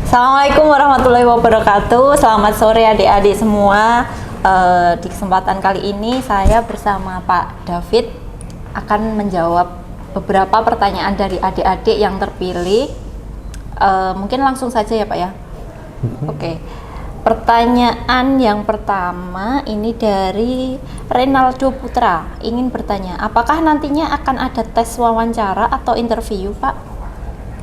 Assalamualaikum warahmatullahi wabarakatuh. Selamat sore adik-adik semua. Di kesempatan kali ini saya bersama Pak David akan menjawab beberapa pertanyaan dari adik-adik yang terpilih. Mungkin langsung saja ya Pak ya. Oke. Pertanyaan yang pertama ini dari Renaldo Putra, ingin bertanya, apakah nantinya akan ada tes wawancara atau interview Pak?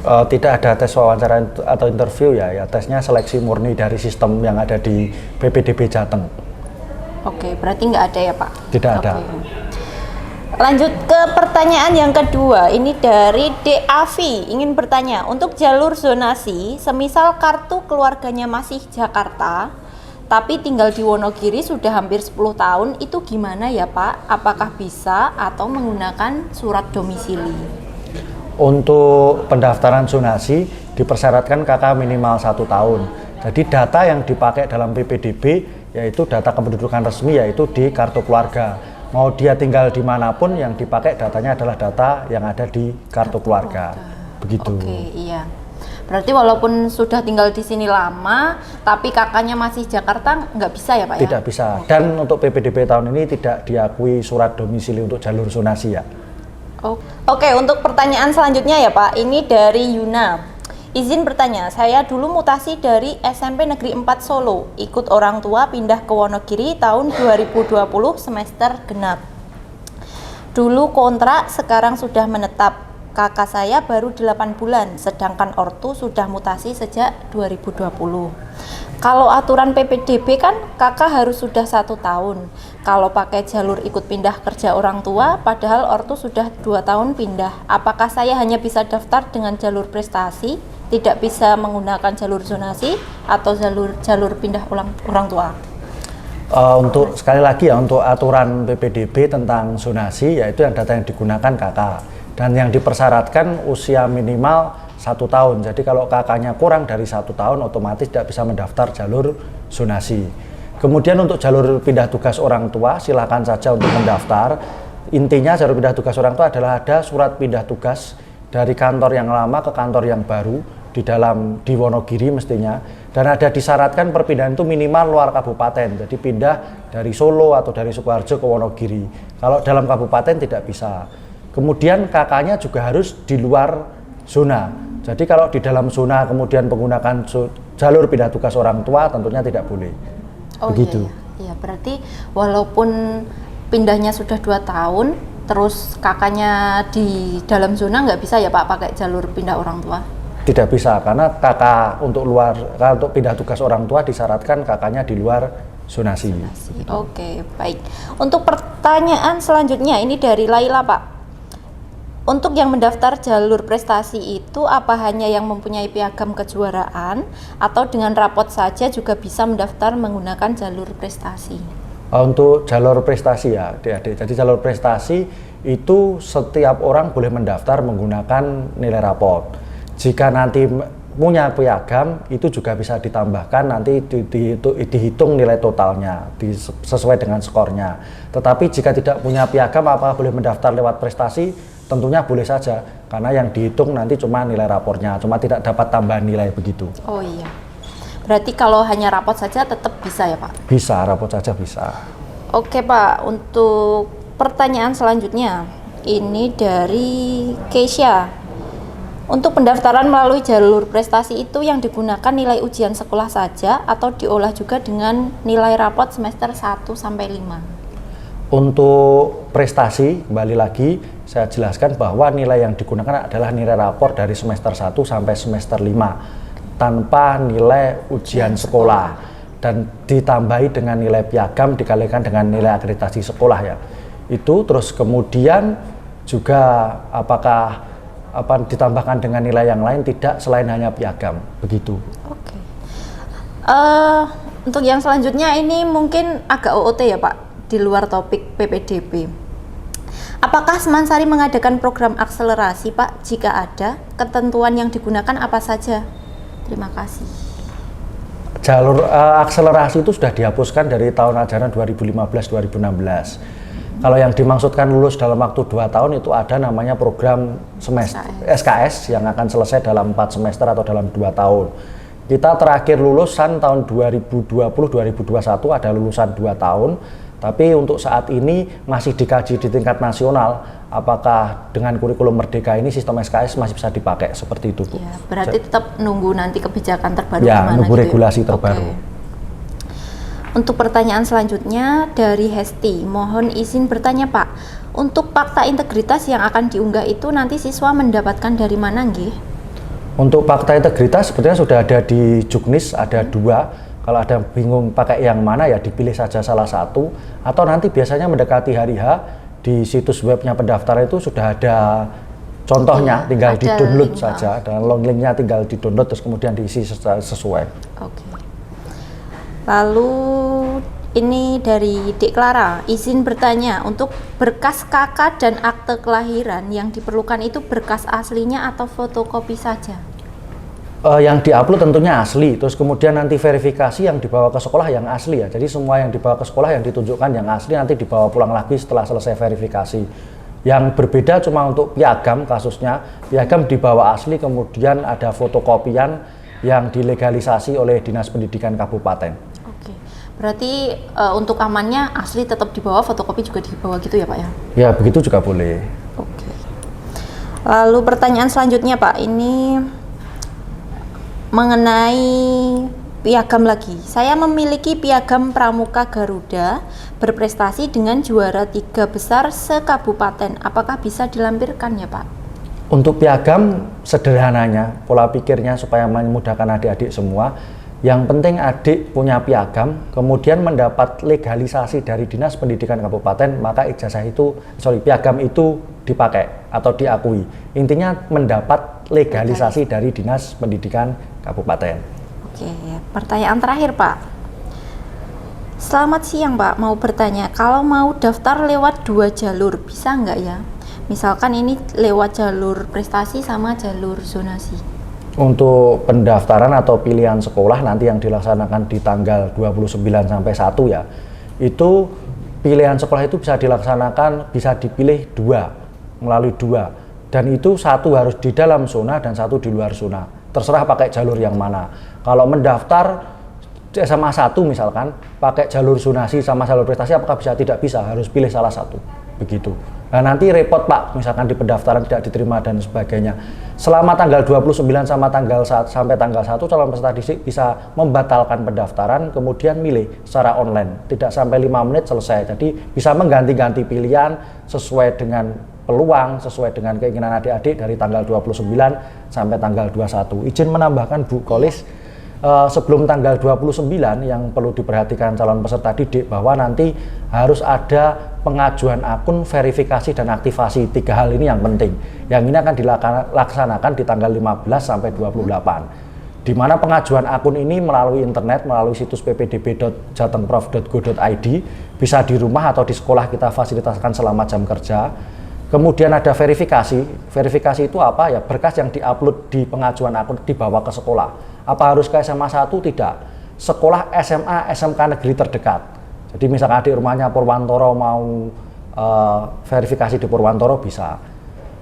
Tidak ada tes wawancara atau interview ya tesnya seleksi murni dari sistem yang ada di PPDB Jateng. Oke, berarti nggak ada ya Pak? Tidak ada. Lanjut ke pertanyaan yang kedua, ini dari DAV, ingin bertanya, untuk jalur zonasi, semisal kartu keluarganya masih Jakarta, tapi tinggal di Wonogiri sudah hampir 10 tahun, itu gimana ya Pak? Apakah bisa atau menggunakan surat domisili? Untuk pendaftaran zonasi dipersyaratkan KK minimal 1 tahun. Jadi data yang dipakai dalam PPDB yaitu data kependudukan resmi, yaitu di kartu keluarga. Mau dia tinggal dimanapun, yang dipakai datanya adalah data yang ada di kartu keluarga. Begitu. Oke, iya. Berarti walaupun sudah tinggal di sini lama, tapi kakaknya masih Jakarta, nggak bisa ya Pak? Tidak bisa. Dan untuk PPDB tahun ini tidak diakui surat domisili untuk jalur zonasi ya. Oke, untuk pertanyaan selanjutnya ya Pak, ini dari Yuna. Izin bertanya, saya dulu mutasi dari SMP Negeri 4 Solo, ikut orang tua pindah ke Wonogiri tahun 2020 semester genap. Dulu kontrak, sekarang sudah menetap. Kakak saya baru 8 bulan, sedangkan ortu sudah mutasi sejak 2020. Kalau aturan PPDB kan kakak harus sudah 1 tahun. Kalau pakai jalur ikut pindah kerja orang tua, padahal ortu sudah 2 tahun pindah. Apakah saya hanya bisa daftar dengan jalur prestasi, tidak bisa menggunakan jalur zonasi atau jalur pindah orang tua? Untuk sekali lagi ya, untuk aturan PPDB tentang zonasi, yaitu yang data yang digunakan kakak, dan yang dipersyaratkan usia minimal 1 tahun. Jadi kalau kakaknya kurang dari 1 tahun, otomatis tidak bisa mendaftar jalur zonasi. Kemudian untuk jalur pindah tugas orang tua, silakan saja untuk mendaftar. Intinya jalur pindah tugas orang tua adalah ada surat pindah tugas dari kantor yang lama ke kantor yang baru di Wonogiri mestinya, dan ada disyaratkan perpindahan itu minimal luar kabupaten, jadi pindah dari Solo atau dari Sukoharjo ke Wonogiri. Kalau dalam kabupaten tidak bisa. Kemudian kakaknya juga harus di luar zona. Jadi kalau di dalam zona kemudian menggunakan jalur pindah tugas orang tua, tentunya tidak boleh. Begitu. Iya, berarti walaupun pindahnya sudah 2 tahun, terus kakaknya di dalam zona nggak bisa ya Pak pakai jalur pindah orang tua? Tidak bisa, karena kakak untuk pindah tugas orang tua disyaratkan kakaknya di luar zonasi. Oke, baik. Untuk pertanyaan selanjutnya ini dari Laila Pak. Untuk yang mendaftar jalur prestasi itu apa hanya yang mempunyai piagam kejuaraan atau dengan rapot saja juga bisa mendaftar menggunakan jalur prestasi? Untuk jalur prestasi ya adik-adik, jadi jalur prestasi itu setiap orang boleh mendaftar menggunakan nilai rapot. Jika nanti punya piagam, itu juga bisa ditambahkan, nanti dihitung nilai totalnya sesuai dengan skornya. Tetapi jika tidak punya piagam, apakah boleh mendaftar lewat prestasi? Tentunya boleh saja, karena yang dihitung nanti cuma nilai rapornya, cuma tidak dapat tambahan nilai begitu. Oh iya, berarti kalau hanya rapot saja tetap bisa ya Pak? Bisa, rapot saja bisa. Oke Pak, untuk pertanyaan selanjutnya, ini dari Keisha. Untuk pendaftaran melalui jalur prestasi itu yang digunakan nilai ujian sekolah saja atau diolah juga dengan nilai rapot semester 1 sampai 5? Untuk prestasi, kembali lagi saya jelaskan bahwa nilai yang digunakan adalah nilai rapor dari semester 1 sampai semester 5 tanpa nilai ujian sekolah, dan ditambahi dengan nilai piagam dikalikan dengan nilai akreditasi sekolah ya. Itu terus kemudian juga apakah ditambahkan dengan nilai yang lain, tidak, selain hanya piagam, begitu. Oke. Untuk yang selanjutnya ini mungkin agak OOT ya Pak, di luar topik PPDB. Apakah Semansari mengadakan program akselerasi Pak? Jika ada, ketentuan yang digunakan apa saja? Terima kasih. Jalur akselerasi itu sudah dihapuskan dari tahun ajaran 2015-2016. Kalau yang dimaksudkan lulus dalam waktu 2 tahun itu ada namanya program semester SKS yang akan selesai dalam 4 semester atau dalam 2 tahun. Kita terakhir lulusan tahun 2020-2021 ada lulusan 2 tahun, tapi untuk saat ini masih dikaji di tingkat nasional apakah dengan kurikulum Merdeka ini sistem SKS masih bisa dipakai seperti itu, Bu. Ya, berarti tetap nunggu nanti kebijakan terbaru ya, gimana nunggu gitu regulasi ya? terbaru. Oke. Untuk pertanyaan selanjutnya dari Hesti, mohon izin bertanya Pak, untuk fakta integritas yang akan diunggah itu nanti siswa mendapatkan dari mana nggih? Untuk fakta integritas sebetulnya sudah ada di Juknis, ada 2. Kalau ada bingung pakai yang mana ya dipilih saja salah satu, atau nanti biasanya mendekati hari H di situs webnya pendaftaran itu sudah ada contohnya, tinggal di-download saja, dan linknya tinggal di-download terus kemudian diisi sesuai. Oke. Lalu ini dari Dek Clara, izin bertanya, untuk berkas KK dan akte kelahiran yang diperlukan itu berkas aslinya atau fotokopi saja? Yang diupload tentunya asli, terus kemudian nanti verifikasi yang dibawa ke sekolah yang asli ya. Jadi semua yang dibawa ke sekolah yang ditunjukkan yang asli nanti dibawa pulang lagi setelah selesai verifikasi. Yang berbeda cuma untuk piagam kasusnya, piagam dibawa asli kemudian ada fotokopian yang dilegalisasi oleh Dinas Pendidikan Kabupaten. Berarti untuk amannya asli tetap dibawa, fotokopi juga dibawa gitu ya Pak ya? Ya begitu juga boleh. Oke. Lalu pertanyaan selanjutnya Pak, ini mengenai piagam lagi. Saya memiliki piagam Pramuka Garuda berprestasi dengan juara 3 besar se-kabupaten. Apakah bisa dilampirkan ya Pak? Untuk piagam sederhananya, pola pikirnya supaya memudahkan adik-adik semua. Yang penting adik punya piagam, kemudian mendapat legalisasi dari Dinas Pendidikan Kabupaten, maka piagam itu dipakai atau diakui. Intinya mendapat legalisasi dari Dinas Pendidikan Kabupaten. Oke, pertanyaan terakhir Pak. Selamat siang Pak, mau bertanya, kalau mau daftar lewat 2 jalur, bisa nggak ya? Misalkan ini lewat jalur prestasi sama jalur zonasi. Untuk pendaftaran atau pilihan sekolah nanti yang dilaksanakan di tanggal 29 sampai 1 ya, itu pilihan sekolah itu bisa dilaksanakan, bisa dipilih melalui 2, dan itu 1 harus di dalam zona dan 1 di luar zona, terserah pakai jalur yang mana. Kalau mendaftar SMA 1 misalkan pakai jalur zonasi sama jalur prestasi, apakah bisa? Tidak bisa, harus pilih salah satu, begitu. Nah nanti repot Pak, misalkan di pendaftaran tidak diterima dan sebagainya. Selama tanggal 29 sampai tanggal 1 calon peserta didik bisa membatalkan pendaftaran kemudian milih secara online. Tidak sampai 5 menit selesai. Jadi bisa mengganti-ganti pilihan sesuai dengan peluang, sesuai dengan keinginan adik-adik dari tanggal 29 sampai tanggal 21. Izin menambahkan Bu Kolis, sebelum tanggal 29 yang perlu diperhatikan calon peserta didik bahwa nanti harus ada pengajuan akun, verifikasi dan aktivasi. 3 hal ini yang penting. Yang ini akan dilaksanakan di tanggal 15 sampai 28. Di mana pengajuan akun ini melalui internet, melalui situs ppdb.jatengprof.go.id, bisa di rumah atau di sekolah kita fasilitaskan selama jam kerja. Kemudian ada verifikasi. Verifikasi itu apa? Ya berkas yang diupload di pengajuan akun dibawa ke sekolah. Apa harus ke SMA 1? Tidak. Sekolah SMA, SMK negeri terdekat. Jadi misalkan adik rumahnya Purwantoro mau verifikasi di Purwantoro bisa.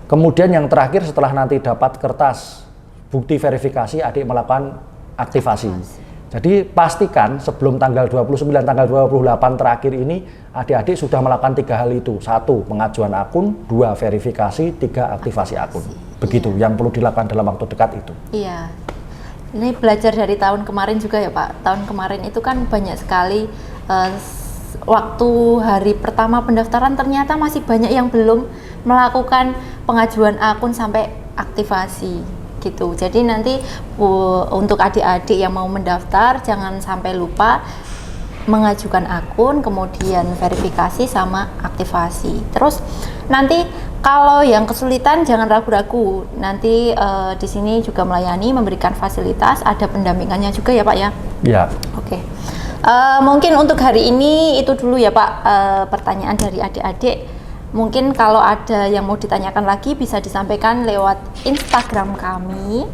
Kemudian yang terakhir setelah nanti dapat kertas bukti verifikasi, adik melakukan aktivasi. Jadi pastikan sebelum tanggal 29, tanggal 28 terakhir ini adik-adik sudah melakukan 3 hal itu. 1, pengajuan akun, 2, verifikasi, 3, aktivasi akun. Begitu yang perlu dilakukan dalam waktu dekat itu. Iya. Ini belajar dari tahun kemarin juga ya Pak. Tahun kemarin itu kan banyak sekali waktu hari pertama pendaftaran ternyata masih banyak yang belum melakukan pengajuan akun sampai aktivasi gitu. Jadi nanti untuk adik-adik yang mau mendaftar jangan sampai lupa mengajukan akun, kemudian verifikasi sama aktivasi. Terus nanti kalau yang kesulitan jangan ragu-ragu. Nanti di sini juga melayani, memberikan fasilitas, ada pendampingannya juga ya Pak ya? Iya. Oke. Mungkin untuk hari ini itu dulu ya Pak, pertanyaan dari adik-adik. Mungkin kalau ada yang mau ditanyakan lagi bisa disampaikan lewat Instagram kami,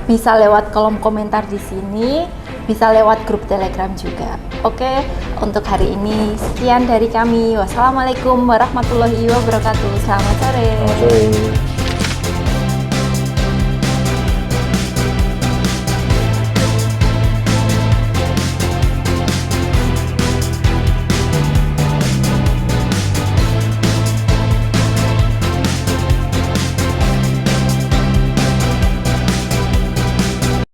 bisa lewat kolom komentar di sini. bisa lewat grup Telegram juga. Oke, untuk hari ini sekian dari kami. Wassalamualaikum warahmatullahi wabarakatuh. Selamat sore. Selamat sore.